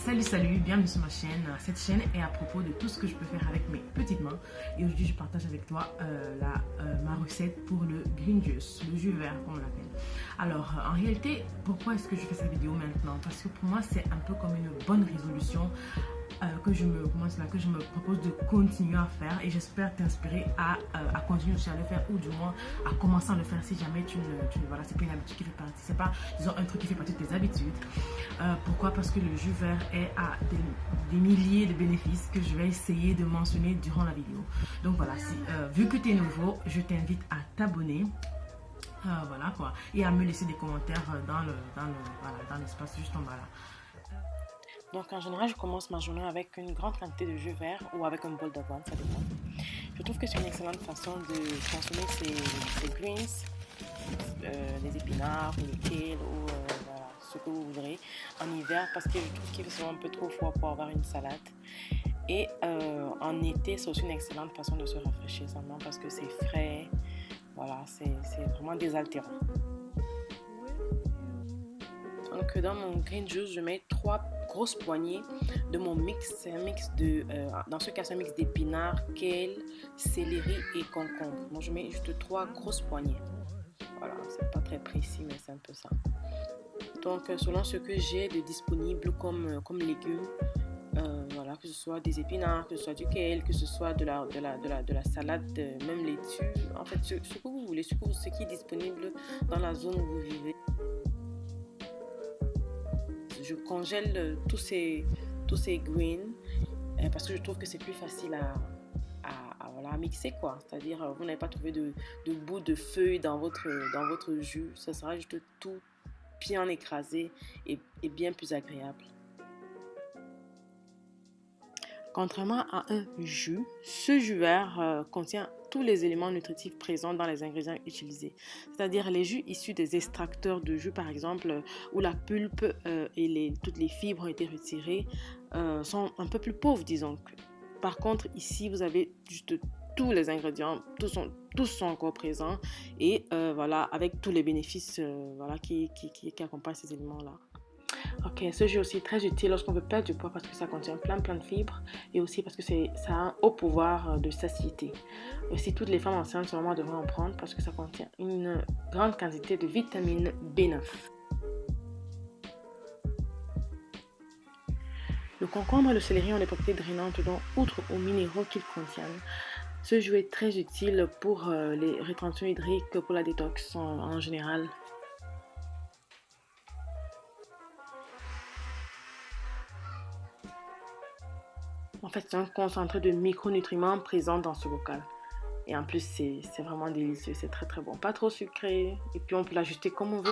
Salut, bienvenue sur ma chaîne. Cette chaîne est à propos de tout ce que je peux faire avec mes petites mains. Et aujourd'hui, je partage avec toi ma recette pour le green juice, le jus vert comme on l'appelle. Alors, en réalité, pourquoi est-ce que je fais cette vidéo maintenant? Parce que pour moi, c'est un peu comme une bonne résolution que je me propose de continuer à faire, et j'espère t'inspirer à continuer aussi à le faire, ou du moins à commencer à le faire si jamais voilà, c'est pas une habitude qui fait partie, c'est pas, disons, un truc qui fait partie de tes habitudes. Pourquoi? Parce que le jus vert est à des milliers de bénéfices que je vais essayer de mentionner durant la vidéo. Donc voilà, vu que tu es nouveau, je t'invite à t'abonner. Voilà quoi, et à me laisser des commentaires dans l'espace juste en bas là. Donc en général, je commence ma journée avec une grande quantité de jus vert ou avec un bol d'avoine, ça dépend. Je trouve que c'est une excellente façon de consommer ces greens, les épinards ou le kale ou voilà, ce que vous voudrez en hiver, parce que je trouve qu'il fait souvent un peu trop froid pour avoir une salade. Et en été, c'est aussi une excellente façon de se rafraîchir seulement parce que c'est frais. Voilà, c'est vraiment désaltérant. Donc dans mon green juice, je mets 3 grosses poignées de mon mix. C'est un mix de, dans ce cas, c'est un mix d'épinards, kale, céleri et concombre. Donc je mets juste 3 grosses poignées. Voilà, c'est pas très précis, mais c'est un peu ça. Donc selon ce que j'ai de disponible comme légumes, voilà, que ce soit des épinards, que ce soit du kale, que ce soit de la salade, même laitue, en fait ce que vous voulez, ce qui est disponible dans la zone où vous vivez. Je congèle tous ces greens parce que je trouve que c'est plus facile à mixer quoi. C'est-à-dire vous n'avez pas trouvé de bout de feuille dans votre jus, ça sera juste tout bien écrasé et bien plus agréable. Contrairement à un jus, ce jus vert contient tous les éléments nutritifs présents dans les ingrédients utilisés. C'est-à-dire les jus issus des extracteurs de jus, par exemple, où la pulpe et toutes les fibres ont été retirées, sont un peu plus pauvres, disons. Par contre, ici, vous avez juste tous les ingrédients, tous sont encore présents, et voilà, avec tous les bénéfices voilà, qui accompagnent ces éléments-là. Ok, ce jus est aussi très utile lorsqu'on veut perdre du poids parce que ça contient plein de fibres, et aussi parce que ça a un haut pouvoir de satiété. Aussi, toutes les femmes enceintes normalement devraient en prendre parce que ça contient une grande quantité de vitamine B9. Le concombre et le céleri ont des propriétés drainantes, dont outre aux minéraux qu'ils contiennent. Ce jus est très utile pour les rétentions hydriques, pour la détox en général. En fait, c'est un concentré de micronutriments présents dans ce bocal. Et en plus, c'est vraiment délicieux, c'est très bon. Pas trop sucré, et puis on peut l'ajuster comme on veut.